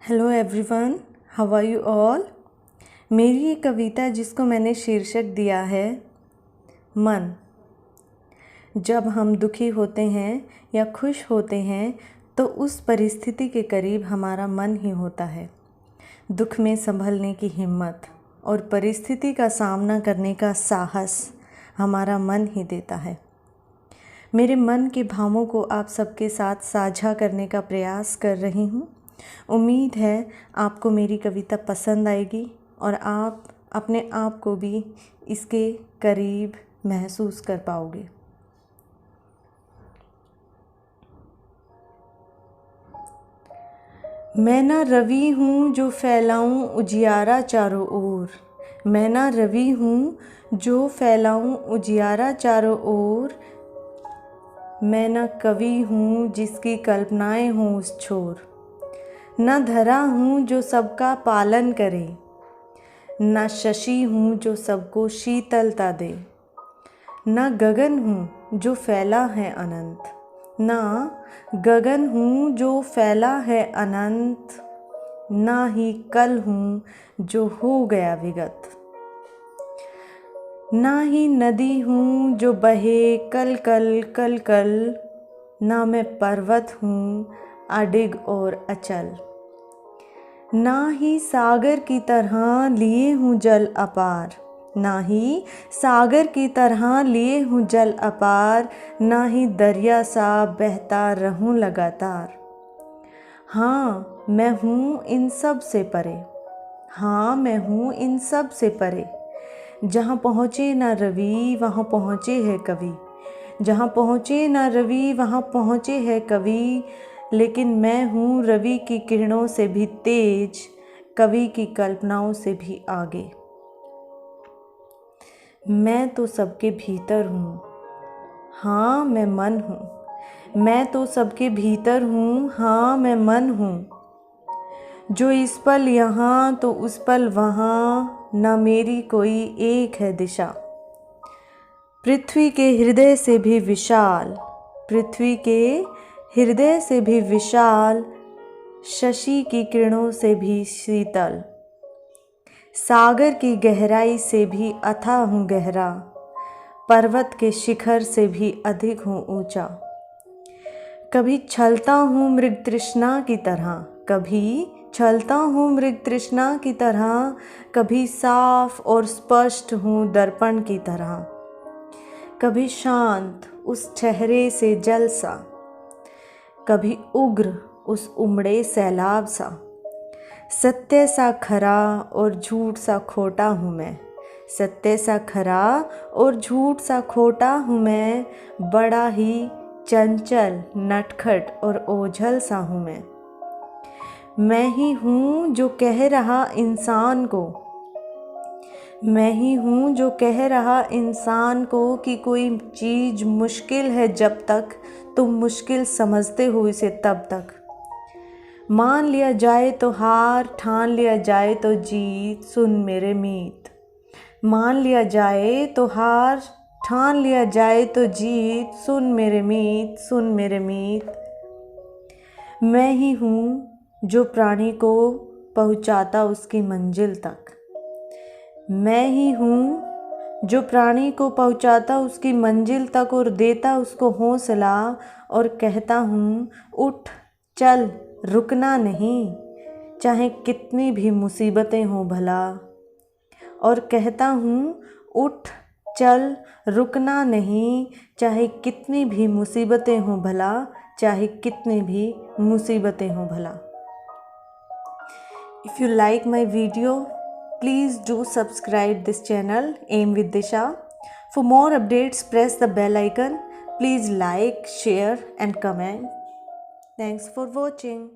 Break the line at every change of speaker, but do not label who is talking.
Hello everyone, how are you all. मेरी ये कविता जिसको मैंने शीर्षक दिया है मन। जब हम दुखी होते हैं या खुश होते हैं तो उस परिस्थिति के करीब हमारा मन ही होता है। दुख में संभलने की हिम्मत और परिस्थिति का सामना करने का साहस हमारा मन ही देता है। मेरे मन के भावों को आप सबके साथ साझा करने का प्रयास कर रही हूँ। उम्मीद है आपको मेरी कविता पसंद आएगी और आप अपने आप को भी इसके करीब महसूस कर पाओगे। मैं ना रवि हूँ जो फैलाऊँ उजियारा चारों ओर। मैं ना रवि हूँ जो फैलाऊँ उजियारा चारों ओर। मैं ना कवि हूँ जिसकी कल्पनाएं हों उस छोर। न धरा हूँ जो सबका पालन करे, न शशि हूँ जो सबको शीतलता दे। न गगन हूँ जो फैला है अनंत, न गगन हूँ जो फैला है अनंत। न ही कल हूँ जो हो गया विगत, न ही नदी हूँ जो बहे कल कल कल कल। न मैं पर्वत हूँ अडिग और अचल, ना ही सागर की तरह लिए हूँ जल अपार। ना ही सागर की तरह लिए हूँ जल अपार, ना ही दरिया सा बहता रहूँ लगातार। हाँ मैं हूँ इन सब से परे, हाँ मैं हूँ इन सब से परे। जहाँ पहुँचे ना रवि वहाँ पहुँचे है कवि, जहाँ पहुँचे ना रवि वहाँ पहुँचे है कवि। लेकिन मैं हूँ रवि की किरणों से भी तेज, कवि की कल्पनाओं से भी आगे। मैं तो सबके भीतर हूँ, हाँ मैं मन हूँ। मैं तो सबके भीतर हूँ, हाँ मैं मन हूँ। जो इस पल यहाँ तो उस पल वहाँ, ना मेरी कोई एक है दिशा। पृथ्वी के हृदय से भी विशाल, पृथ्वी के हृदय से भी विशाल, शशि की किरणों से भी शीतल। सागर की गहराई से भी अथाह हूँ गहरा, पर्वत के शिखर से भी अधिक हूँ ऊंचा। कभी छलता हूँ मृग तृष्णा की तरह, कभी छलता हूँ मृग तृष्णा की तरह। कभी साफ और स्पष्ट हूँ दर्पण की तरह, कभी शांत उस ठहरे से जल सा, कभी उग्र उस उमड़े सैलाब सा। सत्य सा खरा और झूठ सा खोटा हूँ मैं, सत्य सा खरा और झूठ सा खोटा हूँ मैं। बड़ा ही चंचल नटखट और ओझल सा हूँ मैं ही हूँ जो कह रहा इंसान को, मैं ही हूँ जो कह रहा इंसान को कि कोई चीज़ मुश्किल है जब तक तुम मुश्किल समझते हो इसे तब तक। मान लिया जाए तो हार, ठान लिया जाए तो जीत, सुन मेरे मीत। मान लिया जाए तो हार, ठान लिया जाए तो जीत, सुन मेरे मीत, सुन मेरे मीत। मैं ही हूँ जो प्राणी को पहुँचाता उसकी मंजिल तक, मैं ही हूँ जो प्राणी को पहुँचाता उसकी मंजिल तक और देता उसको हौसला और कहता हूँ उठ चल रुकना नहीं, चाहे कितनी भी मुसीबतें हों भला। और कहता हूँ उठ चल रुकना नहीं, चाहे कितनी भी मुसीबतें हों भला, चाहे कितनी भी मुसीबतें हों भला। If you like my video, please do subscribe this channel Aim with Disha. For more updates, press the bell icon. Please like, share and comment. Thanks for watching.